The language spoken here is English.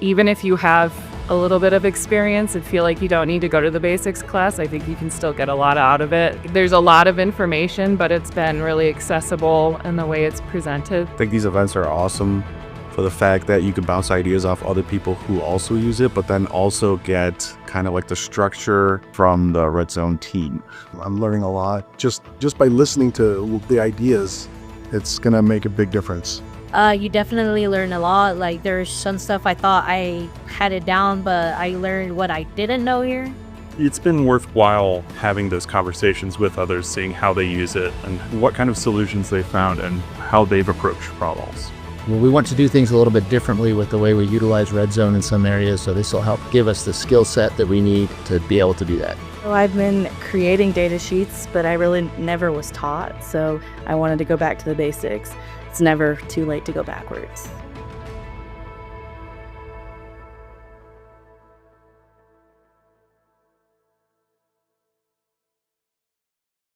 even if you have a little bit of experience and feel like you don't need to go to the basics class, I think you can still get a lot out of it. There's a lot of information, but it's been really accessible in the way it's presented. I think these events are awesome for the fact that you can bounce ideas off other people who also use it, but then also get kind of like the structure from the Redzone team. I'm learning a lot. Just by listening to the ideas, it's gonna make a big difference. You definitely learn a lot. Like there's some stuff I thought I had it down, but I learned what I didn't know here. It's been worthwhile having those conversations with others, seeing how they use it and what kind of solutions they found and how they've approached problems. Well, we want to do things a little bit differently with the way we utilize Redzone in some areas, so this will help give us the skill set that we need to be able to do that. So I've been creating data sheets, but I really never was taught, so I wanted to go back to the basics. It's never too late to go backwards.